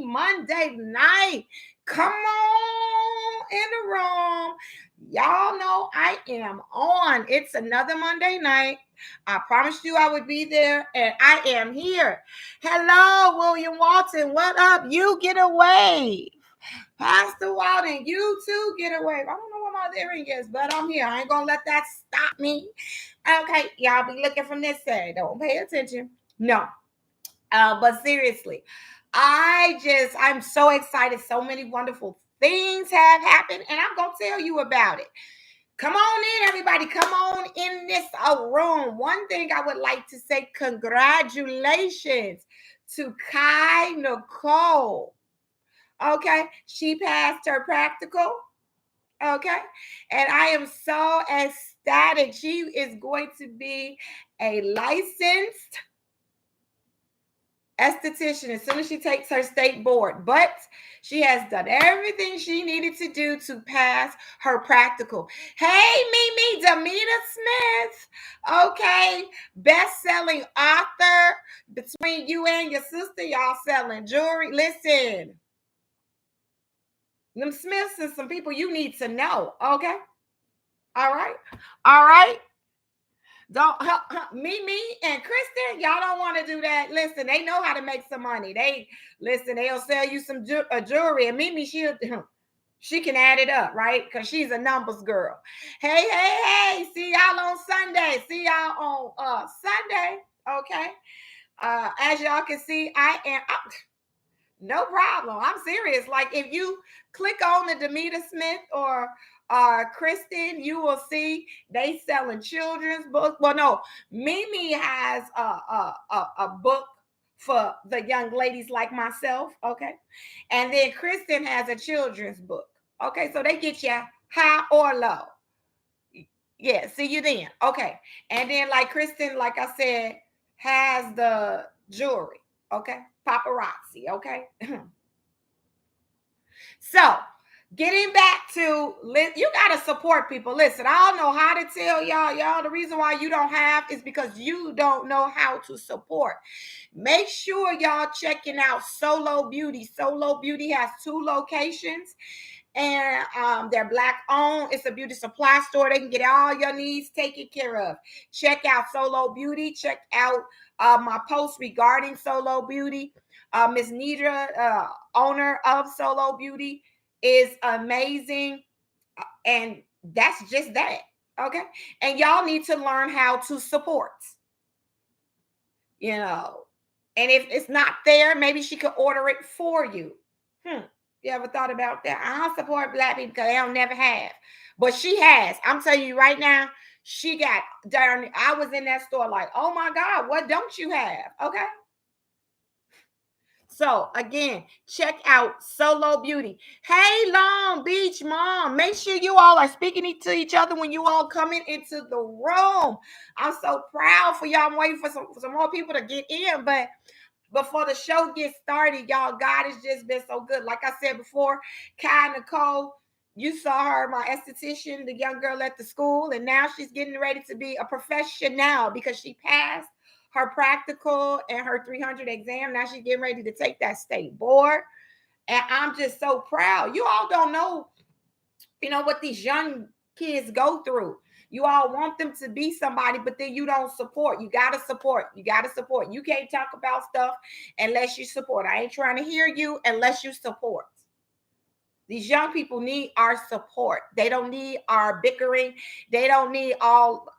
Monday night. Come on in the room. Y'all know I am on. It's another Monday night. I promised you I would be there, and I am here. Hello, William Walton. What up? You get away. Pastor Walton, you too get away. I don't know what my earring is, but I'm here. I ain't going to let that stop me. Okay, y'all be looking from this side. Don't pay attention. No. But seriously, I'm so excited. So many wonderful things have happened, and I'm going to tell you about it. Come on in, everybody. Come on in this room. One thing I would like to say, congratulations to Kai Nicole. Okay, she passed her practical. Okay, and I am so ecstatic. She is going to be a licensed esthetician as soon as she takes her state board, but she has done everything she needed to do to pass her practical. Hey, Mimi Damita Smith, okay, best-selling author. Between you and your sister, y'all selling jewelry. Listen, them Smiths and some people you need to know, okay? All right. Don't me and Kristen, y'all don't want to do that. Listen, they know how to make some money. They'll sell you some jewelry, and Mimi, she can add it up, right? Because she's a numbers girl. Hey, see y'all on Sunday. See y'all on Sunday. Okay. As y'all can see, no problem. I'm serious. Like if you click on the Damita Smith or Kristen, you will see they selling children's books. Well, no, Mimi has a book for the young ladies like myself. Okay, and then Kristen has a children's book. Okay, so they get you high or low. Yeah, see you then. Okay, and then like Kristen, like I said, has the jewelry. Okay, paparazzi. Okay. So, getting back to, you got to support people. Listen, I don't know how to tell y'all, the reason why you don't have is because you don't know how to support. Make sure y'all checking out Solo Beauty. Solo Beauty has 2 locations, and they're Black owned. It's a beauty supply store. They can get all your needs taken care of. Check out Solo Beauty. Check out my post regarding Solo Beauty. Miss Nidra, owner of Solo Beauty, is amazing. And that's just that. Okay. And y'all need to learn how to support. You know, and if it's not there, maybe she could order it for you. You ever thought about that? I don't support Black people because they don't never have. But she has. I'm telling you right now, she got darn. I was in that store like, oh my God, what don't you have? Okay. So again, check out Solo Beauty. Hey, Long Beach Mom, make sure you all are speaking to each other when you all coming into the room. I'm so proud for y'all. I'm waiting for some more people to get in, but before the show gets started, y'all, God has just been so good. Like I said before, Kai Nicole, you saw her, my esthetician, the young girl at the school, and now she's getting ready to be a professional because she passed her practical and her 300 exam. Now she's getting ready to take that state board. And I'm just so proud. You all don't know, what these young kids go through. You all want them to be somebody, but then you don't support. You got to support. You got to support. You can't talk about stuff unless you support. I ain't trying to hear you unless you support. These young people need our support. They don't need our bickering. They don't need all,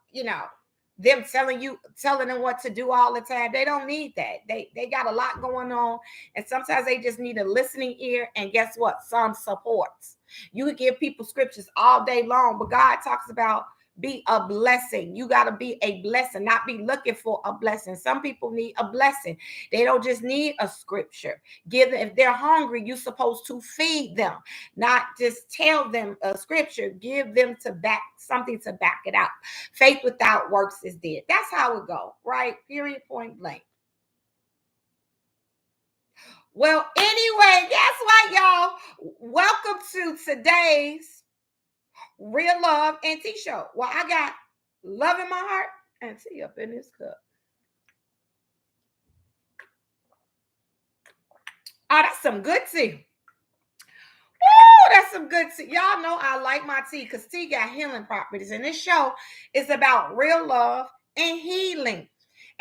them telling them what to do all the time. They don't need that. They got a lot going on. And sometimes they just need a listening ear. And guess what? Some supports. You can give people scriptures all day long, but God talks about be a blessing. You got to be a blessing, not be looking for a blessing. Some people need a blessing. They don't just need a scripture. Give them, if they're hungry, you're supposed to feed them, not just tell them a scripture. Give them something to back it up. Faith without works is dead. That's how it goes, right? Period, point blank. Well, anyway, guess what, y'all? Welcome to today's Real Love and Tea Show. Well, I got love in my heart and tea up in this cup. Oh, that's some good tea. Oh, that's some good tea. Y'all know I like my tea because tea got healing properties. And this show is about real love and healing.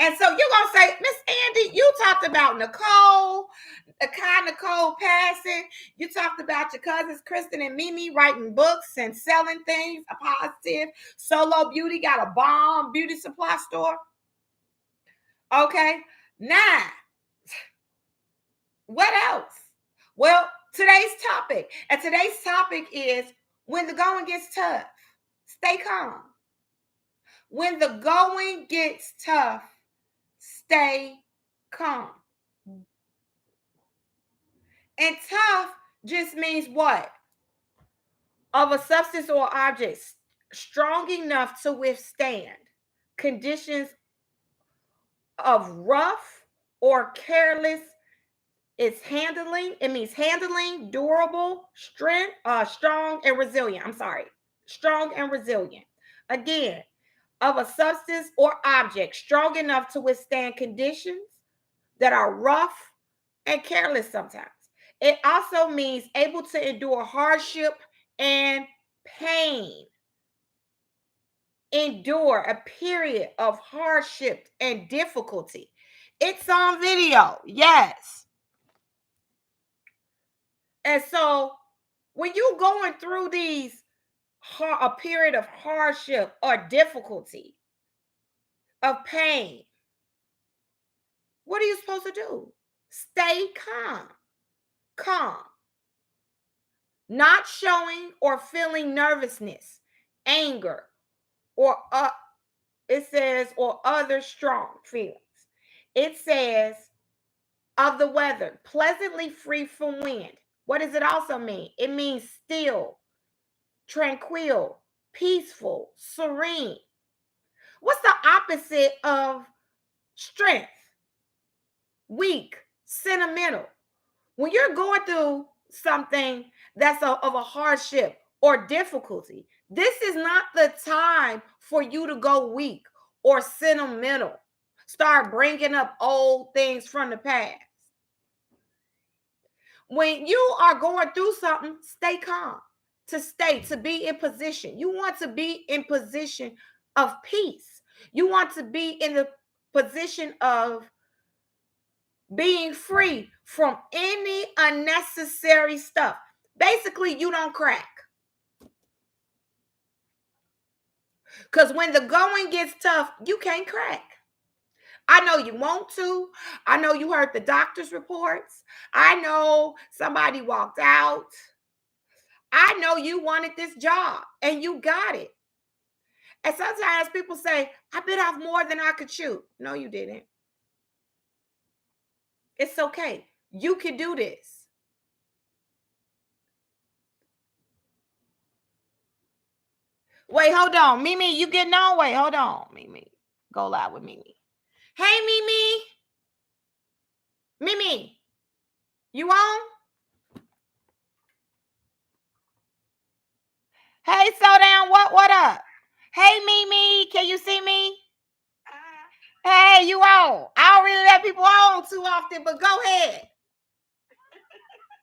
And so you're going to say, Miss Andy, you talked about Nicole, Nicole passing. You talked about your cousins, Kristen and Mimi, writing books and selling things, a positive. Solo Beauty got a bomb beauty supply store. Okay. Now, what else? Well, today's topic. And today's topic is when the going gets tough, stay calm. When the going gets tough, stay calm. And tough just means what? Of a substance or object strong enough to withstand conditions of rough or careless. It's handling. It means handling, durable, strong and resilient. I'm sorry, strong and resilient. Again, of a substance or object strong enough to withstand conditions that are rough and careless sometimes. It also means able to endure hardship and pain. Endure a period of hardship and difficulty. It's on video, yes. And so when you going through a period of hardship or difficulty, of pain, what are you supposed to do? Stay calm. Calm. Not showing or feeling nervousness, anger, or it says, or other strong feelings. It says, of the weather, pleasantly free from wind. What does it also mean? It means still, tranquil, peaceful, serene. What's the opposite of strength? Weak, sentimental. When you're going through something that's of a hardship or difficulty, this is not the time for you to go weak or sentimental. Start bringing up old things from the past. When you are going through something, stay calm. To be in position. You want to be in position of peace. You want to be in the position of being free from any unnecessary stuff. Basically, you don't crack. Because when the going gets tough, you can't crack. I know you want to. I know you heard the doctor's reports. I know somebody walked out. I know you wanted this job and you got it. And sometimes people say, I bit off more than I could chew. No, you didn't. It's okay. You can do this. Wait, hold on. Mimi, you getting on? Wait, hold on. Mimi, go live with Mimi. Hey, Mimi. Mimi, you on? Hey, so down. What up? Hey, Mimi, can you see me? Hey, you on? I don't really let people on too often, but go ahead.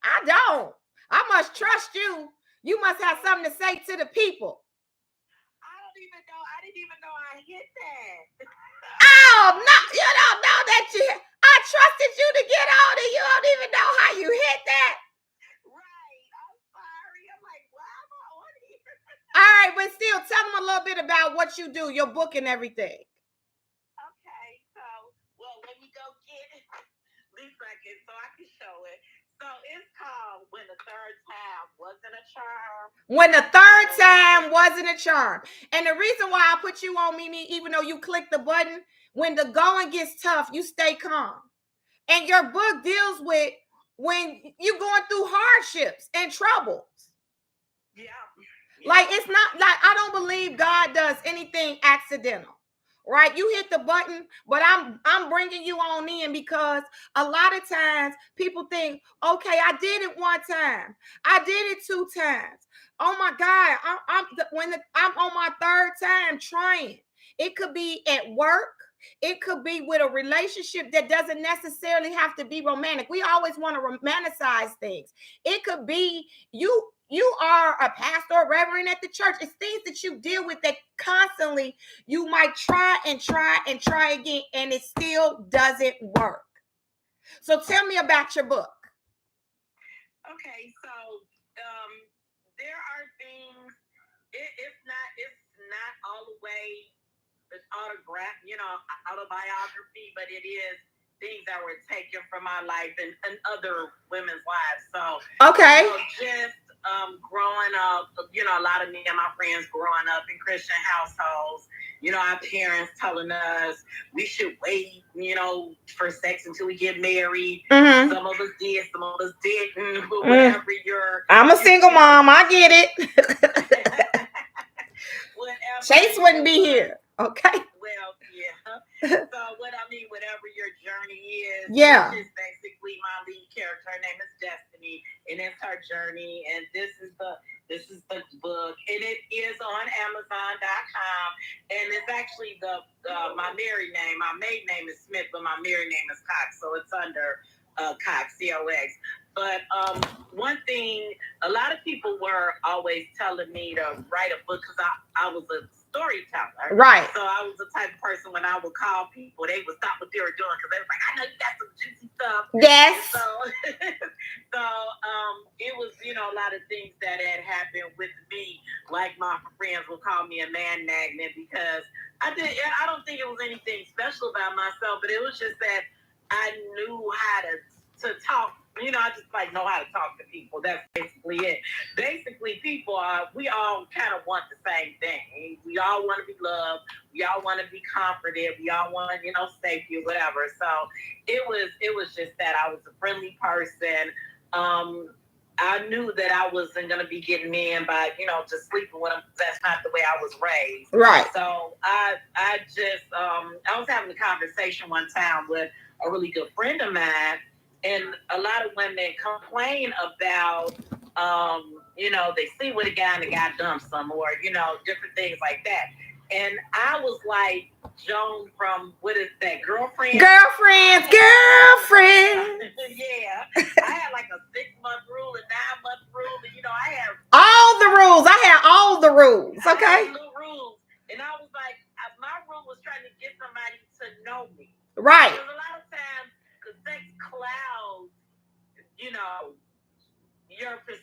I don't. I must trust you. You must have something to say to the people. I didn't even know I hit that. Oh, no, you don't know that I trusted you to get on and you don't even know how you hit that. Right. I'm sorry. I'm like, why am I on here? All right, but still, tell them a little bit about what you do, your book and everything. Okay, so, well, let me go get it this second so I can show it. So it's called When the Third Time Wasn't a Charm. When the third time wasn't a charm. And the reason why I put you on, Mimi, even though you click the button, when the going gets tough, you stay calm. And your book deals with when you're going through hardships and troubles. Yeah. Like, it's not like, I don't believe God does anything accidental. Right, you hit the button, but I'm bringing you on in because a lot of times people think, okay, I did it one time, I did it two times. Oh my God, I'm on my third time trying. It could be at work, It could be with a relationship that doesn't necessarily have to be romantic. We always want to romanticize things. It could be you are a pastor or reverend at the church. It's things that you deal with that constantly you might try and try and try again, and it still doesn't work. So tell me about your book. Okay, so there are things. It's not all the way an autograph, autobiography, but it is things that were taken from my life and other women's lives. So okay, just growing up, a lot of me and my friends growing up in Christian households. Our parents telling us we should wait, for sex until we get married. Mm-hmm. Some of us did, some of us didn't. But whatever I'm a single mom. I get it. Chase wouldn't be here. Okay. Well, yeah. So whatever your journey is, yeah, this is basically my lead character. Her name is Destiny, and it's her journey. And this is the book, and it is on Amazon.com. And it's actually my married name. My maiden name is Smith, but my married name is Cox, so it's under Cox, COX. But one thing, a lot of people were always telling me to write a book because I was a storyteller. Right. So I was the type of person when I would call people, they would stop what they were doing because they were like, I know you got some juicy stuff. Yes. So it was, a lot of things that had happened with me. Like my friends would call me a man magnet because I don't think it was anything special about myself, but it was just that I knew how to talk. I just know how to talk to people. That's basically it. Basically, we all kind of want the same thing. We all want to be loved. We all want to be comforted. We all want, safety or whatever. So it was just that I was a friendly person. I knew that I wasn't going to be getting in by, just sleeping with them. That's not the way I was raised. Right. So I just, I was having a conversation one time with a really good friend of mine, and a lot of women complain about, they sleep with a guy and the guy dumps them, or, different things like that. And I was like Joan from, what is that, Girlfriends? Girlfriends. Yeah. I had like a 6-month rule, a 9-month rule, and, I had all the rules. I had all the rules. Okay. I had little rules. And I was like, my rule was trying to get somebody to know me. Right. Because a lot of times, because sex clouds,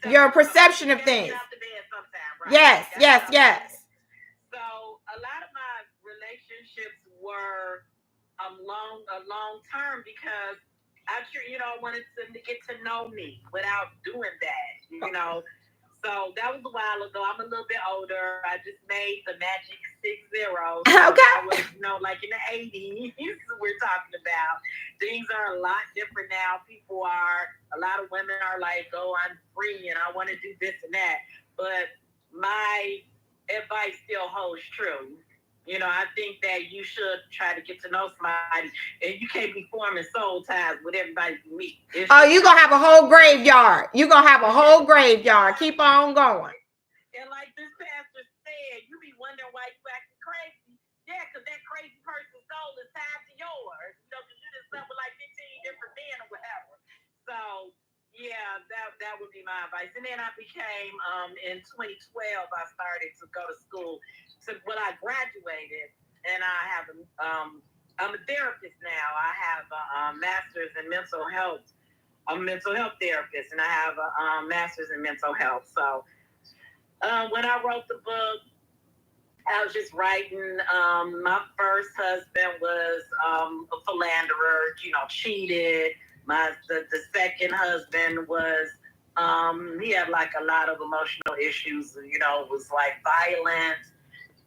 your perception of things. Get out the bed sometime, right? Yes. So a lot of my relationships were long term because I wanted them to get to know me without doing that, So that was a while ago. I'm a little bit older. I just made the magic 60. Okay. I was, like in the 80s, we're talking about. Things are a lot different now. A lot of women are like, oh, I'm free and I want to do this and that. But my advice still holds true. I think that you should try to get to know somebody, and you can't be forming soul ties with everybody you meet. You're going to have a whole graveyard. Keep on going. And like this pastor said, you be wondering why you acting crazy. Yeah, because that crazy person's soul is tied to yours. Because you just slept with like 15 different men or whatever. So, yeah, that would be my advice. And then I became, in 2012, I started to go to school. So when I graduated, and I have, I'm a therapist now. I have a master's in mental health. I'm a mental health therapist, and I have a master's in mental health. So when I wrote the book, I was just writing. My first husband was a philanderer, cheated. The second husband was, he had like a lot of emotional issues, was like violent.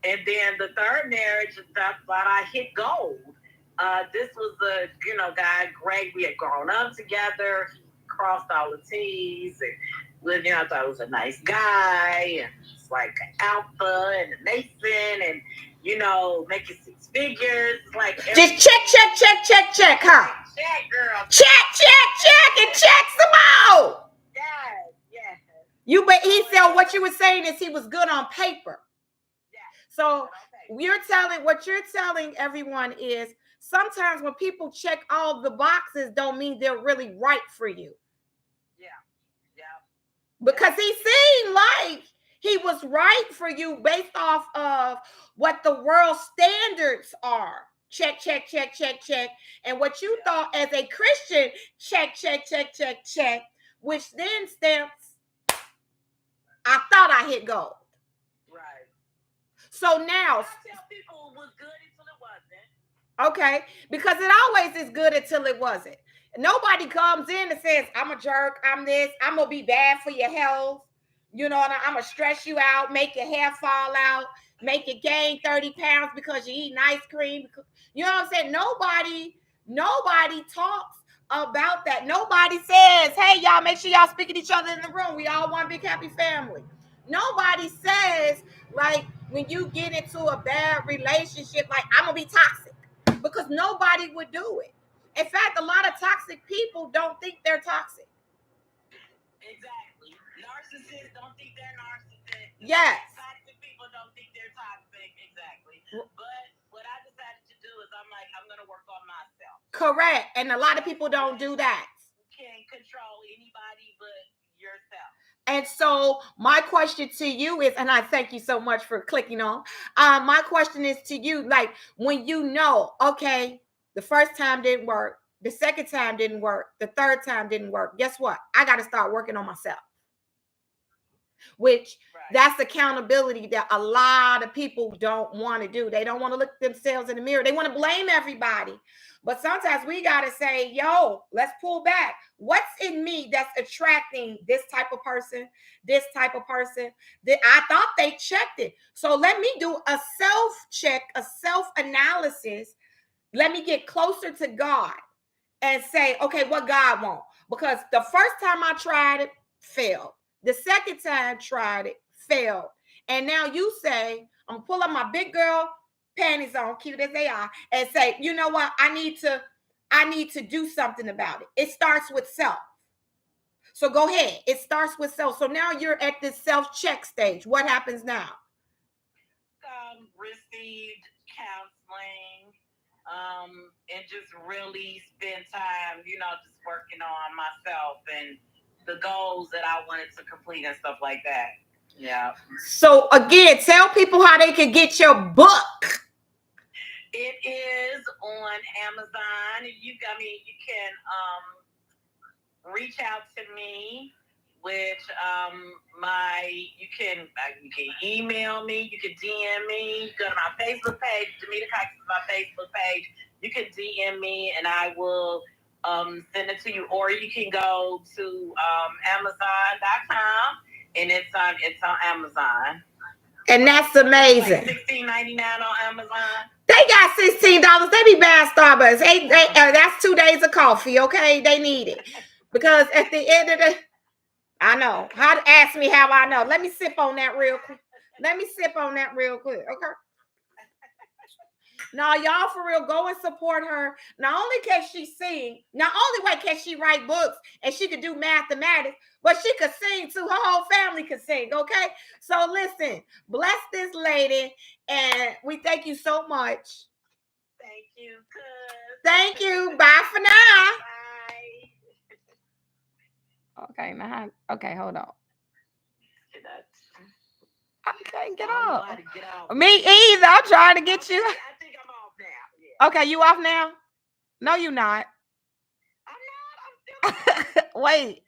And then the third marriage, I thought I hit gold. This was a, guy, great. We had grown up together. He crossed all the T's. And, I thought he was a nice guy. And it's like an alpha and a Mason and, making 6 figures. Like just check, huh? Check, girl. Check, and check some more. Yes. But he said what you were saying is he was good on paper. So what you're telling everyone is sometimes when people check all the boxes, don't mean they're really right for you. Yeah. Because he seemed like he was right for you based off of what the world standards are. Check. And what you thought as a Christian, check. Which then stamps, I thought I hit gold. Right. So now, I tell people it was good until it wasn't. Okay, because it always is good until it wasn't. Nobody comes in and says, I'm a jerk, I'm this, I'm gonna be bad for your health. You know, I'm gonna stress you out, make your hair fall out, make you gain 30 pounds because you're eating ice cream. You know what I'm saying? Nobody talks about that. Nobody says, hey, y'all, make sure y'all speak at each other in the room. We all one big happy family. Nobody says, like, when you get into a bad relationship, like, I'm gonna be toxic. Because nobody would do it. In fact, a lot of toxic people don't think they're toxic. Exactly. Narcissists don't think they're narcissists. Yes. Toxic people don't think they're toxic. Exactly. But what I decided to do is I'm going to work on myself. Correct. And a lot of people don't do that. You can't control anybody but yourself. And so my question to you is, and I thank you so much for clicking on, my question is to you, like, when you know, okay, the first time didn't work, the second time didn't work, the third time didn't work, guess what? I got to start working on myself. Which that's accountability that a lot of people don't want to do. They don't want to look themselves in the mirror. They want to blame everybody. But sometimes we got to say, yo, let's pull back. What's in me that's attracting this type of person, this type of person? That I thought they checked it. So let me do a self-check, a self-analysis. Let me get closer to God and say, okay, what God wants? Because the first time I tried it, failed. The second time tried it, failed. And now you say, I'm gonna pull up my big girl panties on, cute as they are, and say, you know what? I need to do something about it. It starts with self. So go ahead. It starts with self. So now you're at this self-check stage. What happens now? Received counseling, and just really spend time, just working on myself and the goals that I wanted to complete and stuff like that. Yeah. So again, tell people how they can get your book. It is on Amazon. You can reach out to me, which you can email me, you can DM me, go to my Facebook page. Jamita Cox is my Facebook page. You can DM me and I will send it to you, or you can go to Amazon.com and it's on Amazon. And that's amazing. Like $16.99 on Amazon. They got $16. They be buying Starbucks. That's 2 days of coffee. Okay, they need it because at the end of the, I know how to ask me how I know. Let me sip on that real quick. Okay. Now, y'all, for real, go and support her. Not only can she sing, not only way can she write books and she could do mathematics, but she could sing too. Her whole family could sing, okay? So listen, bless this lady, and we thank you so much. Thank you, Thank you. Bye for now. Bye. Okay, now, okay, hold on. I can't get off. Me either. I'm trying to get you. I think I'm off now. Yeah. Okay, you off now? No, you're not. I'm not. I'm still. Wait.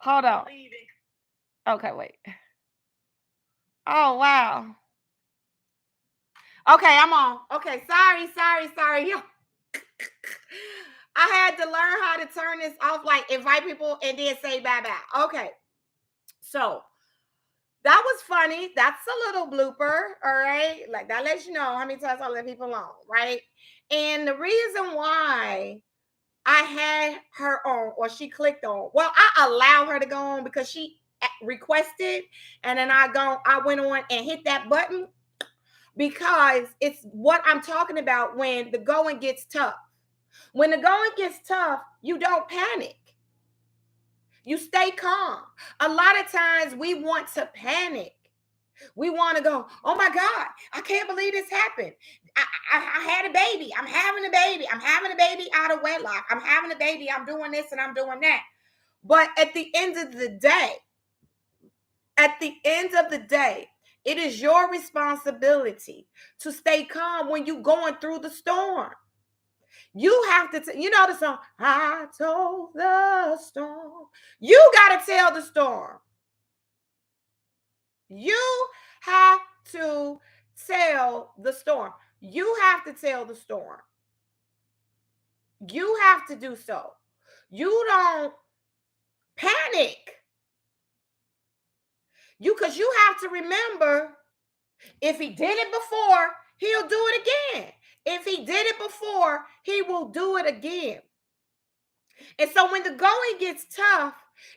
Hold on. Leaving. Okay, wait. Oh, wow. Okay, I'm on. Okay, sorry. I had to learn how to turn this off, like invite people and then say bye-bye. Okay. So that was funny. That's a little blooper, all right? Like, that lets you know how many times I let people on, right? And the reason why I had her on, or she clicked on, well, I allowed her to go on because she requested, and then I went on and hit that button because it's what I'm talking about when the going gets tough. When the going gets tough, you don't panic. You stay calm. A lot of times we want to panic. We want to go, oh my God, I can't believe this happened. I had a baby. I'm having a baby. I'm having a baby out of wedlock. I'm having a baby. I'm doing this and I'm doing that. But at the end of the day, it is your responsibility to stay calm when you're going through the storm. You have to, you know the song, I told the storm. You got to tell the storm. You have to tell the storm. You have to tell the storm. You have to do so. You don't panic. Because you have to remember, if he did it before, he'll do it again. If he did it before, he will do it again. And so when the going gets tough,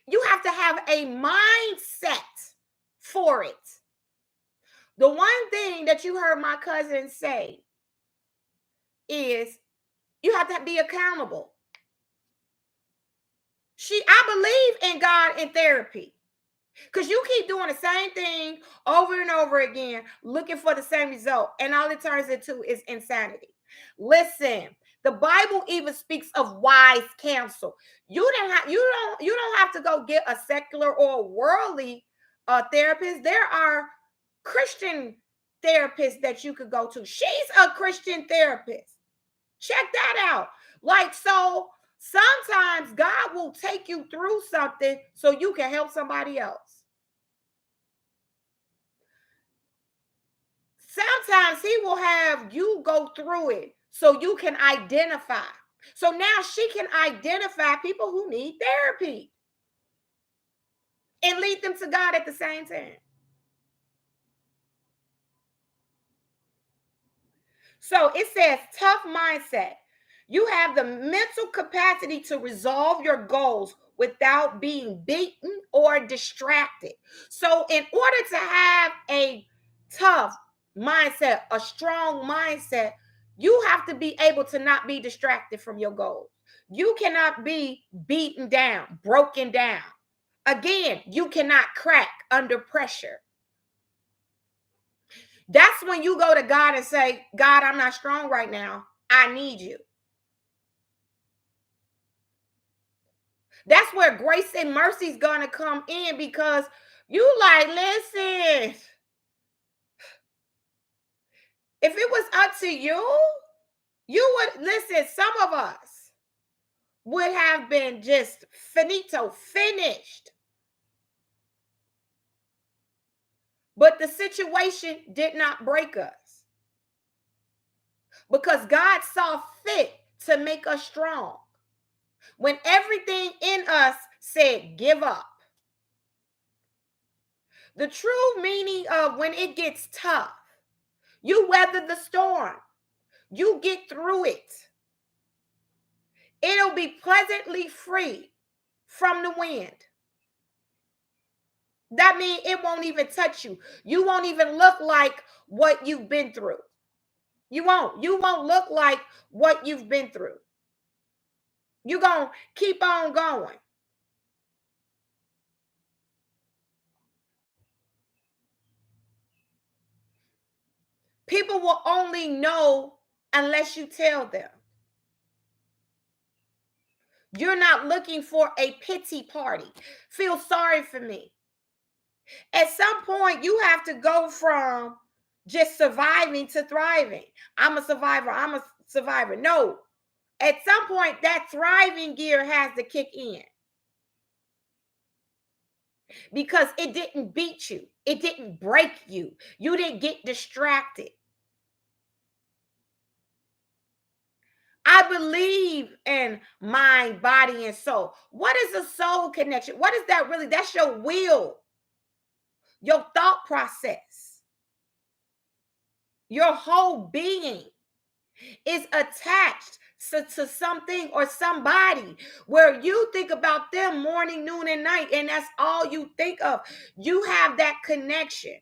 you have to have a mindset for it. The one thing that you heard my cousin say is you have to be accountable. I believe in God and therapy. Because you keep doing the same thing over and over again, looking for the same result. And all it turns into is insanity. Listen, the Bible even speaks of wise counsel. You don't have to go get a secular or worldly therapist. There are Christian therapists that you could go to. She's a Christian therapist. Check that out. Like, so sometimes God will take you through something so you can help somebody else. Sometimes he will have you go through it so you can identify. So now she can identify people who need therapy and lead them to God at the same time. So it says tough mindset. You have the mental capacity to resolve your goals without being beaten or distracted. So in order to have a tough mindset, a strong mindset, you have to be able to not be distracted from your goals. You cannot be beaten down, broken down. Again, you cannot crack under pressure. That's when you go to God and say, God, I'm not strong right now. I need you. That's where grace and mercy is going to come in, because you like, listen, if it was up to you, you would, listen, some of us would have been just finito, finished. But the situation did not break us, because God saw fit to make us strong. When everything in us said, give up. The true meaning of when it gets tough, you weather the storm. You get through it. It'll be pleasantly free from the wind. That means it won't even touch you. You won't even look like what you've been through. You won't. You won't look like what you've been through. You're going to keep on going. People will only know unless you tell them. You're not looking for a pity party. Feel sorry for me. At some point, you have to go from just surviving to thriving. I'm a survivor. I'm a survivor. No. At some point, that thriving gear has to kick in. Because it didn't beat you. It didn't break you. You didn't get distracted. I believe in mind, body, and soul. What is a soul connection? What is that really? That's your will, your thought process. Your whole being is attached to something or somebody where you think about them morning, noon, and night, and that's all you think of. You have that connection.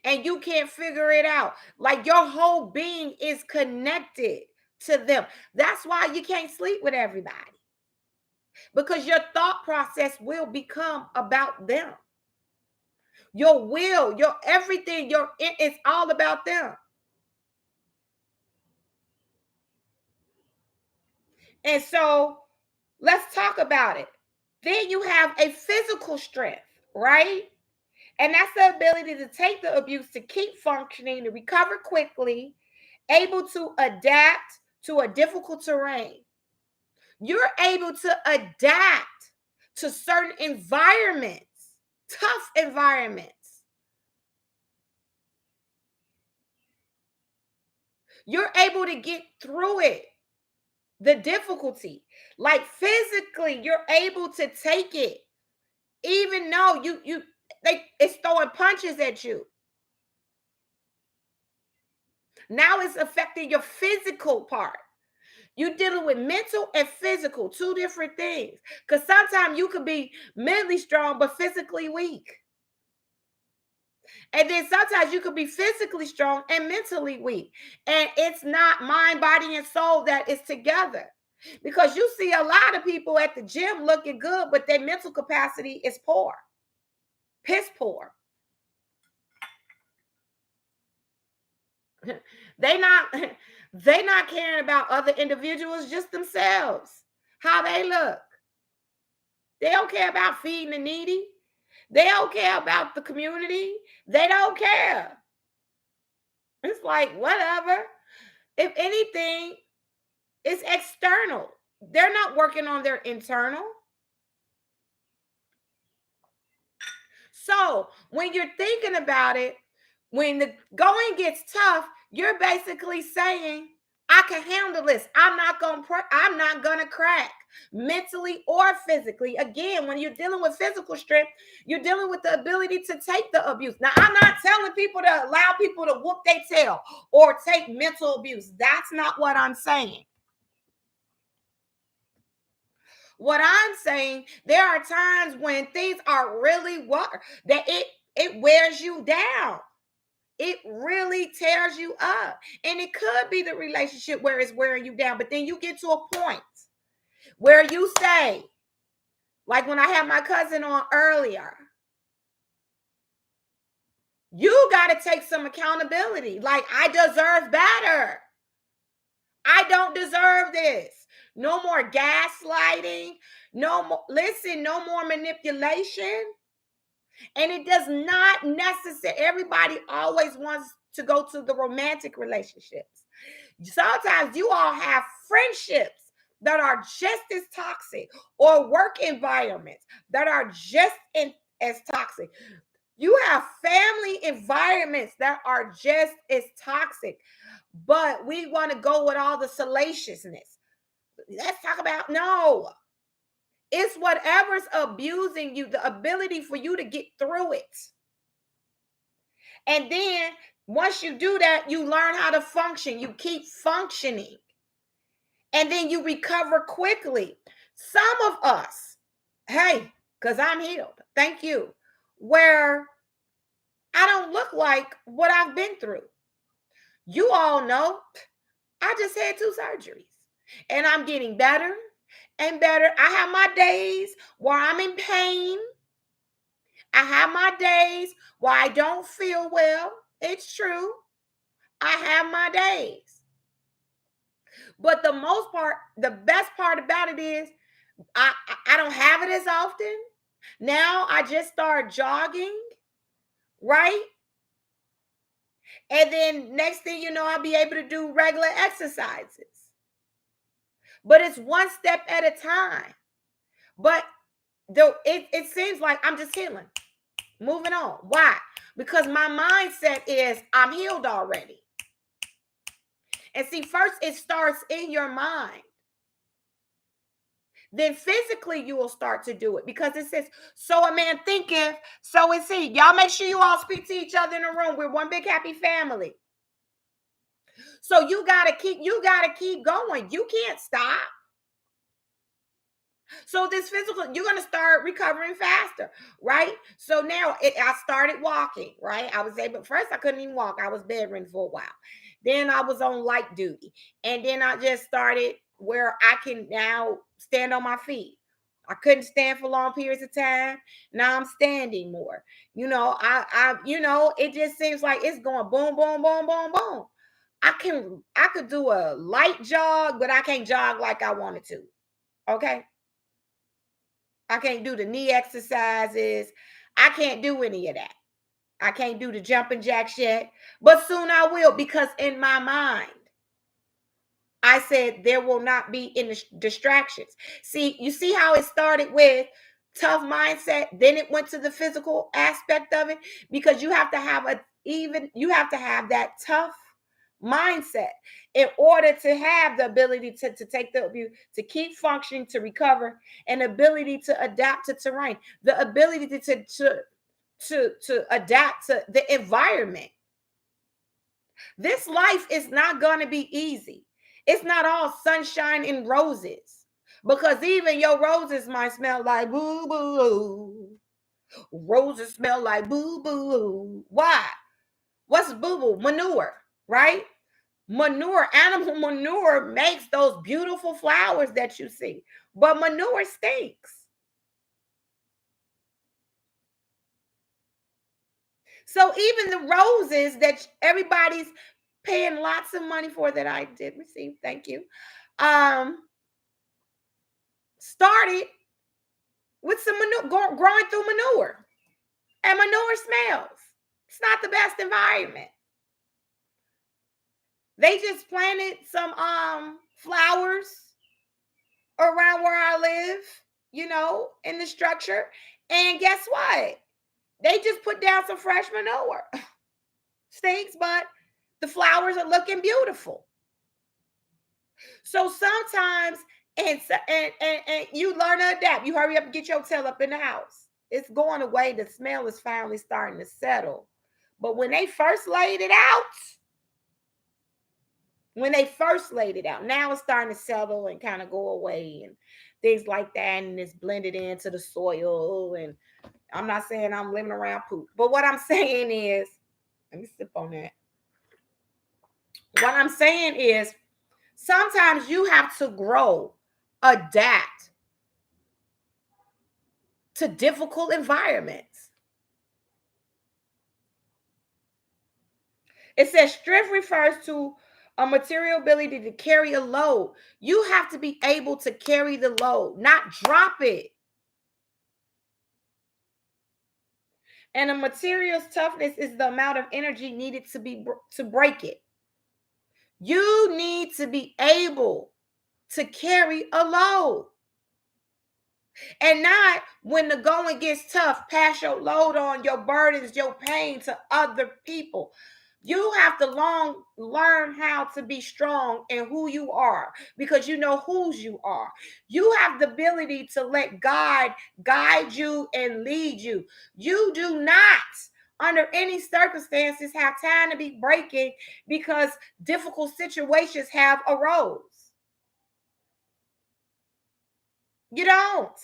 And you can't figure it out. Like your whole being is connected to them. That's why you can't sleep with everybody. Because your thought process will become about them. Your will, your everything, it's all about them. And so let's talk about it. Then you have a physical strength, right? And that's the ability to take the abuse, to keep functioning, to recover quickly, able to adapt to a difficult terrain. You're able to adapt to certain environments, tough environments. You're able to get through it, the difficulty. Like physically, you're able to take it, even though it's throwing punches at you. Now it's affecting your physical part. You're dealing with mental and physical, two different things. Because sometimes you could be mentally strong, but physically weak. And then sometimes you could be physically strong and mentally weak. And it's not mind, body, and soul that is together. Because you see a lot of people at the gym looking good, but their mental capacity is poor. Piss poor. They not caring about other individuals, just themselves, how they look. They don't care about feeding the needy. They don't care about the community. They don't care. It's like, whatever. If anything, it's external. They're not working on their internal. So when you're thinking about it, when the going gets tough, you're basically saying, I can handle this. I'm not gonna crack mentally or physically. Again, when you're dealing with physical strength, you're dealing with the ability to take the abuse. Now, I'm not telling people to allow people to whoop their tail or take mental abuse. That's not what I'm saying. What I'm saying, there are times when things are really that it wears you down. It really tears you up. And it could be the relationship where it's wearing you down, but then you get to a point where you say, like when I had my cousin on earlier, you got to take some accountability. Like, I deserve better. I don't deserve this. No more gaslighting. No more manipulation. And it does not necessarily, everybody always wants to go to the romantic relationships. Sometimes you all have friendships that are just as toxic, or work environments that are just as toxic. You have family environments that are just as toxic, but we want to go with all the salaciousness. Let's talk about, no. It's whatever's abusing you, the ability for you to get through it. And then once you do that, you learn how to function. You keep functioning. And then you recover quickly. Some of us, hey, because I'm healed, thank you, where I don't look like what I've been through. You all know, I just had 2 surgeries. And I'm getting better and better. I have my days where I'm in pain. I have my days where I don't feel well. It's true. I have my days. But the most part, the best part about it is I don't have it as often. Now I just start jogging, right? And then next thing you know, I'll be able to do regular exercises. But it's one step at a time. But though it seems like I'm just healing, moving on. Why? Because my mindset is I'm healed already. And see, first it starts in your mind. Then physically you will start to do it, because it says, so a man thinketh, so is he. Y'all make sure you all speak to each other in the room. We're one big happy family. So you gotta keep going. You can't stop. So this physical, you're going to start recovering faster, right? So now I started walking, right? I was able, first I couldn't even walk. I was bedridden for a while. Then I was on light duty. And then I just started where I can now stand on my feet. I couldn't stand for long periods of time. Now I'm standing more. It just seems like it's going boom, boom, boom, boom, boom. I could do a light jog, but I can't jog like I wanted to. Okay. I can't do the knee exercises. I can't do any of that. I can't do the jumping jacks yet, but soon I will, because in my mind, I said there will not be any distractions. See, you see how it started with tough mindset, then it went to the physical aspect of it, because you have to have that tough mindset in order to have the ability to take the abuse, to keep functioning, to recover, and ability to adapt to terrain, the ability to adapt to the environment. This life is not going to be easy. It's not all sunshine and roses, because even your roses might smell like boo boo. Roses smell like boo boo. Why? What's boo boo? Manure, right? Manure, animal manure makes those beautiful flowers that you see, but manure stinks. So even the roses that everybody's paying lots of money for, that I did receive, thank you, started with some manure, growing through manure, and manure smells. It's not the best environment. They just planted some flowers around where I live, in the structure, and guess what? They just put down some fresh manure. Stinks, but the flowers are looking beautiful. So sometimes, and you learn to adapt. You hurry up and get your tail up in the house. It's going away. The smell is finally starting to settle. But when they first laid it out, now it's starting to settle and kind of go away and things like that. And it's blended into the soil. And I'm not saying I'm living around poop, but what I'm saying is, let me sip on that. What I'm saying is, sometimes you have to grow, adapt to difficult environments. It says strength refers to a material ability to carry a load. You have to be able to carry the load, not drop it. And a material's toughness is the amount of energy needed to break it. You need to be able to carry a load. And not, when the going gets tough, pass your load on, your burdens, your pain to other people. You have to learn how to be strong in who you are, because you know whose you are. You have the ability to let God guide you and lead you. You do not, under any circumstances, have time to be breaking because difficult situations have arose. You don't.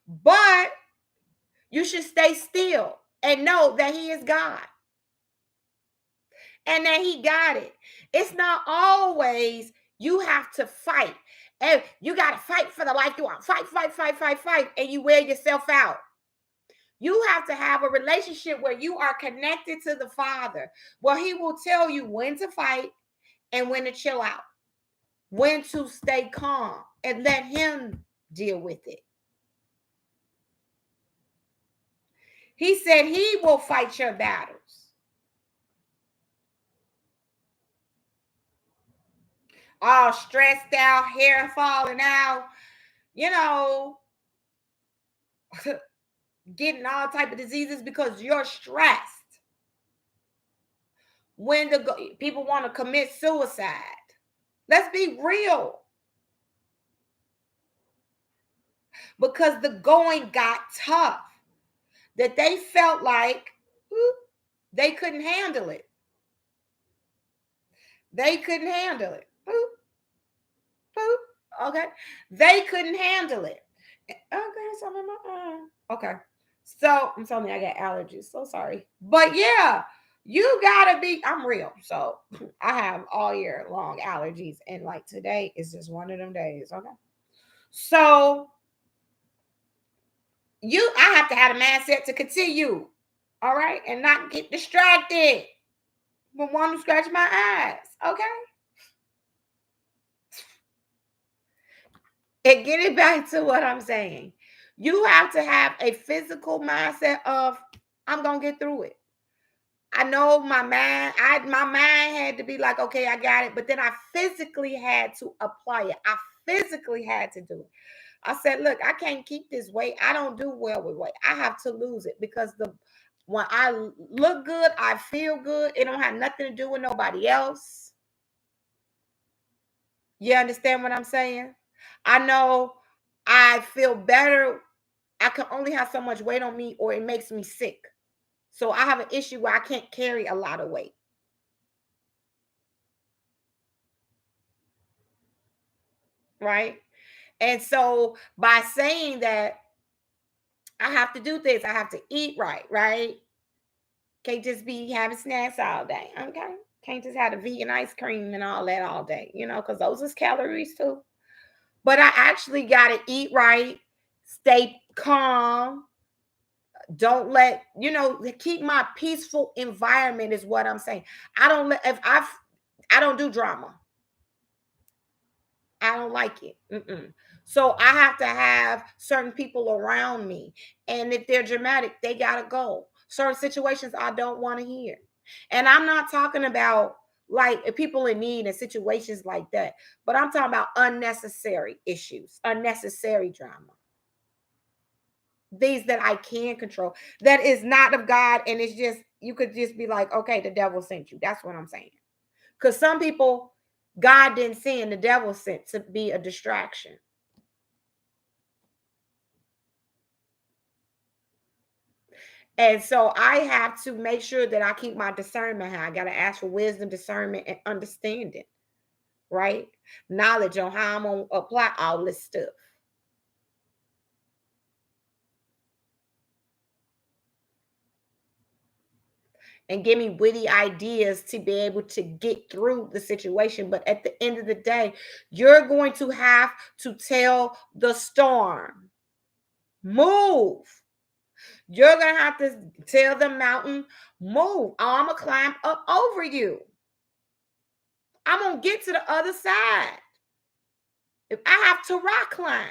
But you should stay still and know that He is God and that He got it. It's not always you have to fight. And you got to fight for the life you want. Fight, and you wear yourself out. You have to have a relationship where you are connected to the Father, where He will tell you when to fight and when to chill out, when to stay calm and let Him deal with it. He said He will fight your battles. All stressed out, hair falling out, getting all type of diseases because you're stressed. When people want to commit suicide, let's be real, because the going got tough, that they felt like they couldn't handle it. They couldn't handle it. Okay. They couldn't handle it. Okay, something in my eye. Okay. So I'm telling you, I got allergies. So sorry. But yeah, you gotta be, I'm real. So I have all year long allergies. And like today is just one of them days. Okay. So I have to have a mindset to continue, all right, and not get distracted with one to scratch my eyes, okay? And getting back to what I'm saying, you have to have a physical mindset of I'm gonna get through it. I know my mind had to be like, okay, I got it, but then I physically had to apply it. I physically had to do it. I said, look, I can't keep this weight. I don't do well with weight. I have to lose it because when I look good, I feel good. It don't have nothing to do with nobody else. You understand what I'm saying? I know I feel better. I can only have so much weight on me or it makes me sick. So I have an issue where I can't carry a lot of weight. Right? And so by saying that, I have to do this, I have to eat right, right? Can't just be having snacks all day. Okay. Can't just have the vegan ice cream and all that all day, because those is calories too. But I actually got to eat right, stay calm. Don't let, keep my peaceful environment is what I'm saying. I don't let, if I don't do drama. I don't like it. Mm-mm. So I have to have certain people around me. And if they're dramatic, they got to go. Certain situations I don't want to hear. And I'm not talking about like people in need and situations like that, but I'm talking about unnecessary issues, unnecessary drama. These that I can control, that is not of God. And it's just, you could just be like, okay, the devil sent you. That's what I'm saying. Because some people, God didn't send, the devil sent to be a distraction. And so I have to make sure that I keep my discernment high. I got to ask for wisdom, discernment, and understanding, right? Knowledge on how I'm going to apply all this stuff. And give me witty ideas to be able to get through the situation. But at the end of the day, you're going to have to tell the storm, move. You're going to have to tell the mountain, move. I'm going to climb up over you. I'm going to get to the other side. If I have to rock climb.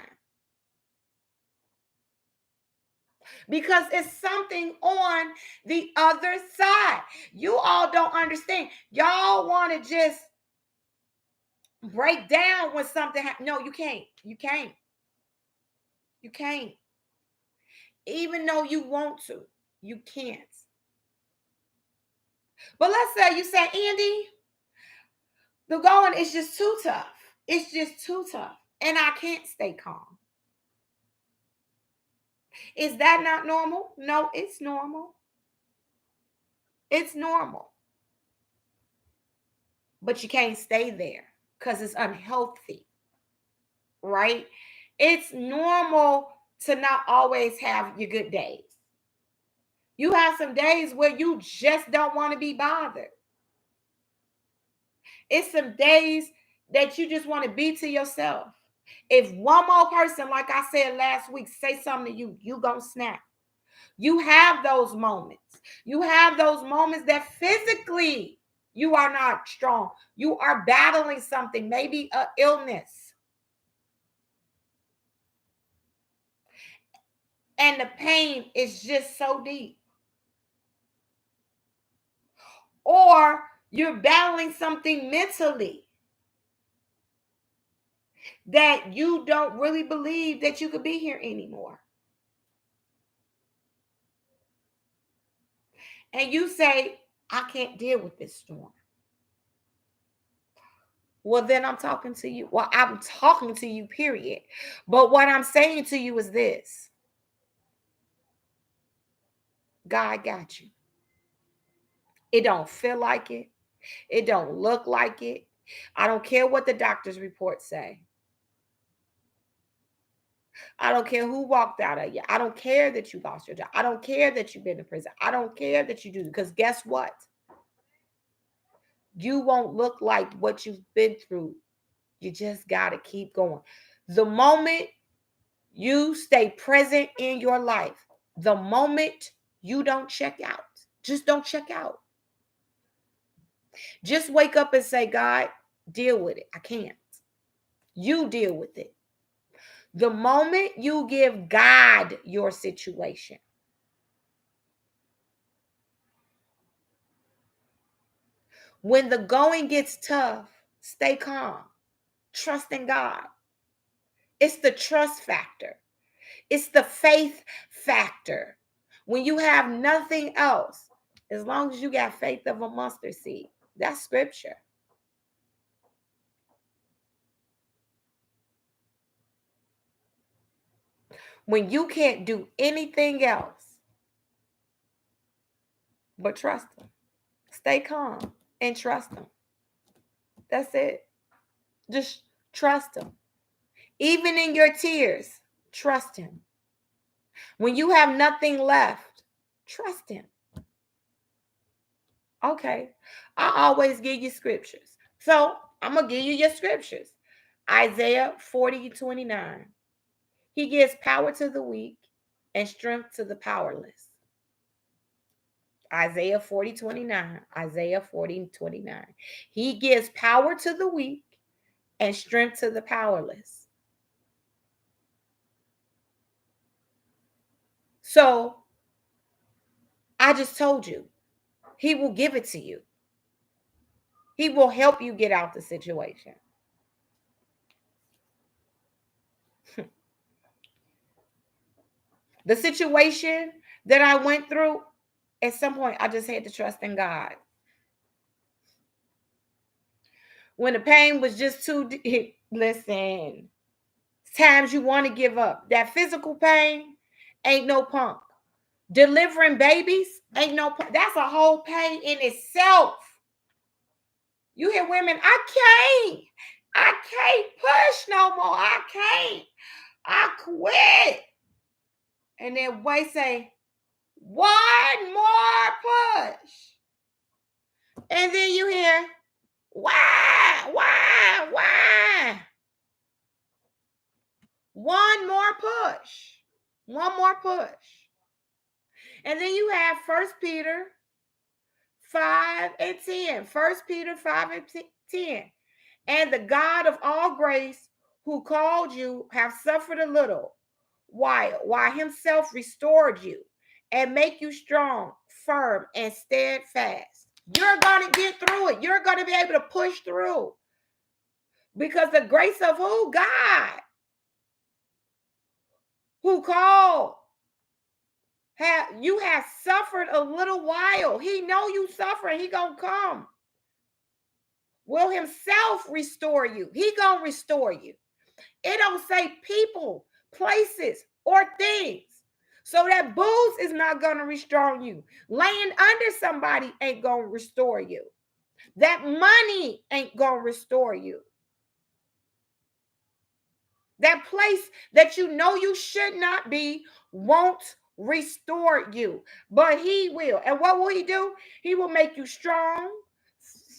Because it's something on the other side. You all don't understand. Y'all want to just break down when something happens. No, you can't. You can't. You can't. Even though you want to, you can't. But let's say you say, Andy, the going is just too tough. It's just too tough. And I can't stay calm. Is that not normal? No, it's normal. It's normal. But you can't stay there because it's unhealthy, right? It's normal to not always have your good days. You have some days where you just don't want to be bothered. It's some days that you just want to be to yourself. If one more person, like I said last week, say something to you, you gonna snap. You have those moments. You have those moments that physically you are not strong. You are battling something, maybe an illness. And the pain is just so deep. Or you're battling something mentally that you don't really believe that you could be here anymore. And you say, I can't deal with this storm. Well, then I'm talking to you. Well, I'm talking to you, period. But what I'm saying to you is this. God got you. It don't feel like it. It don't look like it. I don't care what the doctor's reports say. I don't care who walked out of you. I don't care that you lost your job. I don't care that you've been in prison. I don't care that you do, because guess what? You won't look like what you've been through. You just got to keep going. The moment you stay present in your life, the moment you don't check out, just don't check out. Just wake up and say, God, deal with it. I can't. You deal with it. The moment you give God your situation, when the going gets tough, stay calm. Trust in God. It's the trust factor. It's the faith factor. When you have nothing else, as long as you got faith of a mustard seed, that's scripture. When you can't do anything else but trust him, stay calm and trust him. That's it. Just trust him. Even in your tears, trust him. When you have nothing left, trust him. Okay, I always give you scriptures. So I'm going to give you your scriptures. Isaiah 40:29. He gives power to the weak and strength to the powerless. Isaiah 40:29. Isaiah 40:29. He gives power to the weak and strength to the powerless. So I just told you, he will give it to you. He will help you get out the situation. The situation that I went through, at some point, I just had to trust in God. When the pain was just too deep, listen, times you want to give up. That physical pain ain't no punk. Delivering babies ain't no punk. That's a whole pain in itself. You hear women, I can't push no more. I can't. I quit. And then Way say, one more push. And then you hear, why? One more push. One more push. And then you have 1 Peter 5:10. 1 Peter 5:10. And the God of all grace, who called you, have suffered a little while himself restored you and make you strong, firm, and steadfast. You're going to get through it. You're going to be able to push through. Because the grace of who? God. Who called. You have suffered a little while. He know you suffering. He going to come. Will himself restore you. He going to restore you. It don't say people, places, or things. So that booze is not going to restore you. Laying under somebody ain't going to restore you. That money ain't going to restore you. That place that you know you should not be won't restore you. But he will. And what will he do? He will make you strong,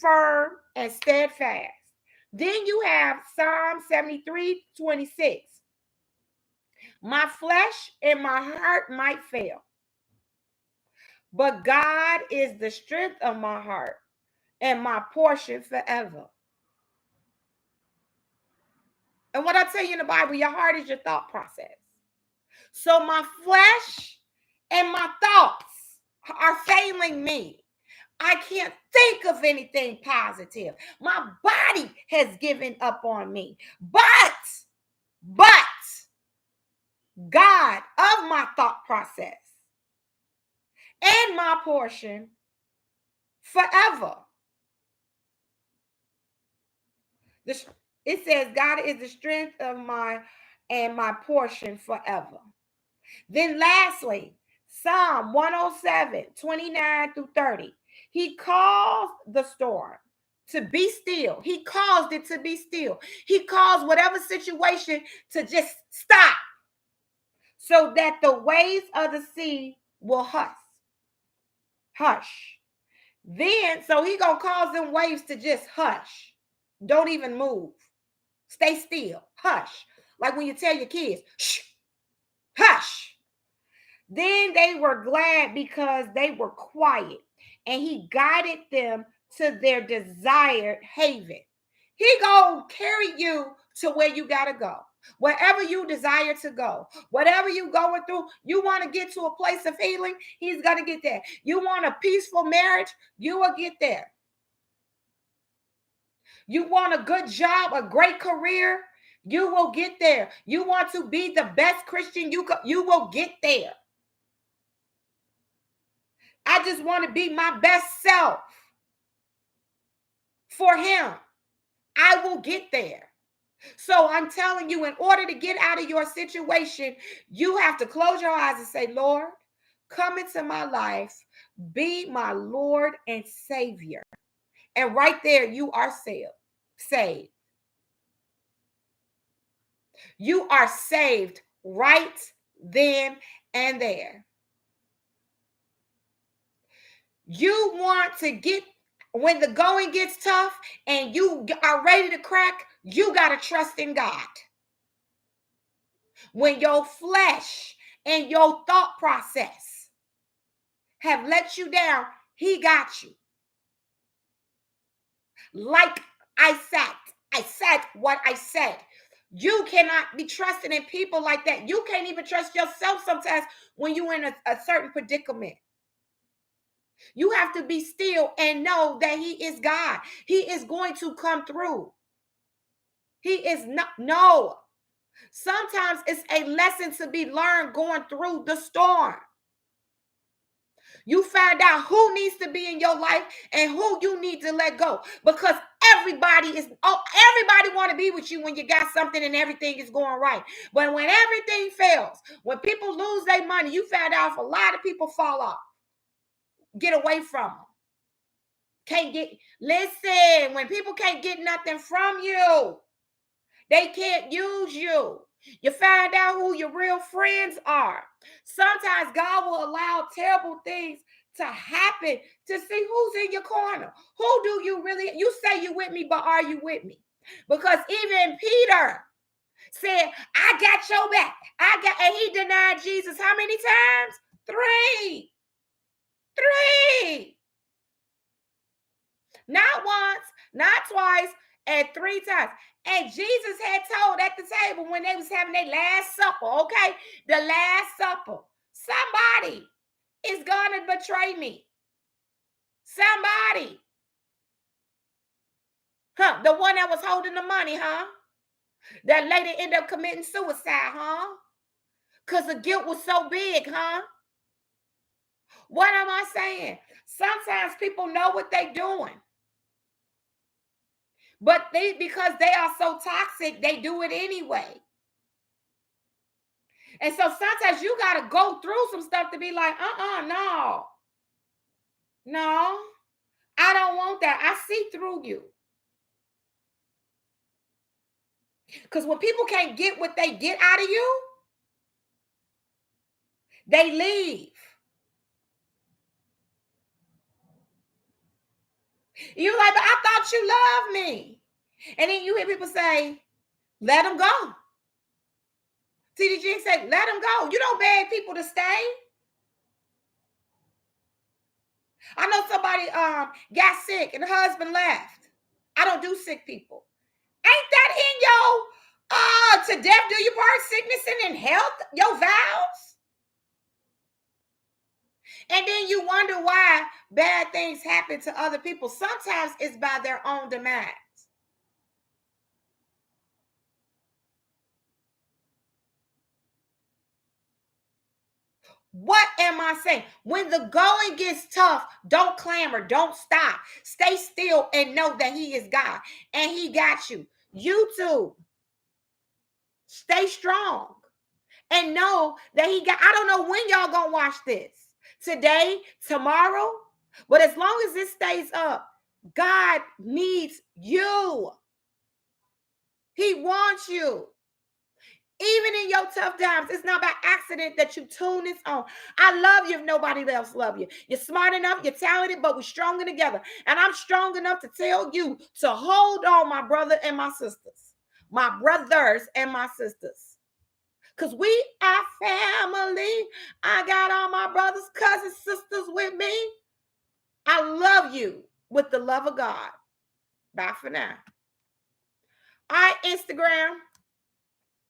firm, and steadfast. Then you have Psalm 73:26. My flesh and my heart might fail, but God is the strength of my heart and my portion forever. And what I tell you in the Bible, your heart is your thought process. So my flesh and my thoughts are failing me. I can't think of anything positive. My body has given up on me. But God of my thought process and my portion forever. It says God is the strength of my portion forever. Then lastly, Psalm 107:29-30. He caused the storm to be still. He caused it to be still. He caused whatever situation to just stop so that the waves of the sea will hush. Then, so he gonna cause them waves to just hush. Don't even move. Stay still. Hush. Like when you tell your kids, shh, hush. Then they were glad because they were quiet, and he guided them to their desired haven. He gonna carry you to where you gotta go. Wherever you desire to go, whatever you going through, you want to get to a place of healing, he's gonna get there. You want a peaceful marriage, you will get there. You want a good job, a great career, you will get there. You want to be the best Christian you will get there. I just want to be my best self for him. I will get there. So I'm telling you, in order to get out of your situation, you have to close your eyes and say, Lord, come into my life, be my Lord and Savior. And right there, you are saved. You are saved right then and there. You want to get, when the going gets tough and you are ready to crack, you got to trust in God. When your flesh and your thought process have let you down, he got you. Like I said what I said. You cannot be trusting in people like that. You can't even trust yourself sometimes when you're in a certain predicament. You have to be still and know that he is God. He is going to come through. He is not, no. Sometimes it's a lesson to be learned going through the storm. You find out who needs to be in your life and who you need to let go, because everybody want to be with you when you got something and everything is going right. But when everything fails, when people lose their money, you find out if a lot of people fall off. Get away from them. Listen, when people can't get nothing from you, they can't use you. You find out who your real friends are. Sometimes God will allow terrible things to happen to see who's in your corner. Who do you really, you say you with me, but are you with me? Because even Peter said, I got your back. And he denied Jesus how many times? Three. Not once, not twice, and 3 times. And Jesus had told at the table when they was having their last supper, okay? The last supper. Somebody is going to betray me. Somebody. The one that was holding the money, that lady ended up committing suicide, because the guilt was so big, What am I saying? Sometimes people know what they're doing. But because they are so toxic, they do it anyway. And so sometimes you got to go through some stuff to be like, no, I don't want that. I see through you. Because when people can't get what they get out of you, they leave. You're like, but I thought you loved me. And then you hear people say, let them go. TDG said, let them go. You don't beg people to stay. I know somebody got sick and the husband left. I don't do sick people. Ain't that in your to death do you part, sickness and in health, your vows? And then you wonder why bad things happen to other people. Sometimes it's by their own demise. What am I saying? When the going gets tough, don't clamor, don't stop. Stay still and know that he is God and he got you. You too. Stay strong and know that he got, I don't know when y'all gonna watch this. Today, tomorrow, but as long as it stays up, God needs you. He wants you. Even in your tough times, it's not by accident that you tune this on. I love you if nobody else loves you. You're smart enough, you're talented, but we're stronger together. And I'm strong enough to tell you to hold on, my brother and my sisters. my brothers and my sisters. Because we are family. I got all my brothers, cousins, sisters with me. I love you with the love of God. Bye for now. All right, Instagram.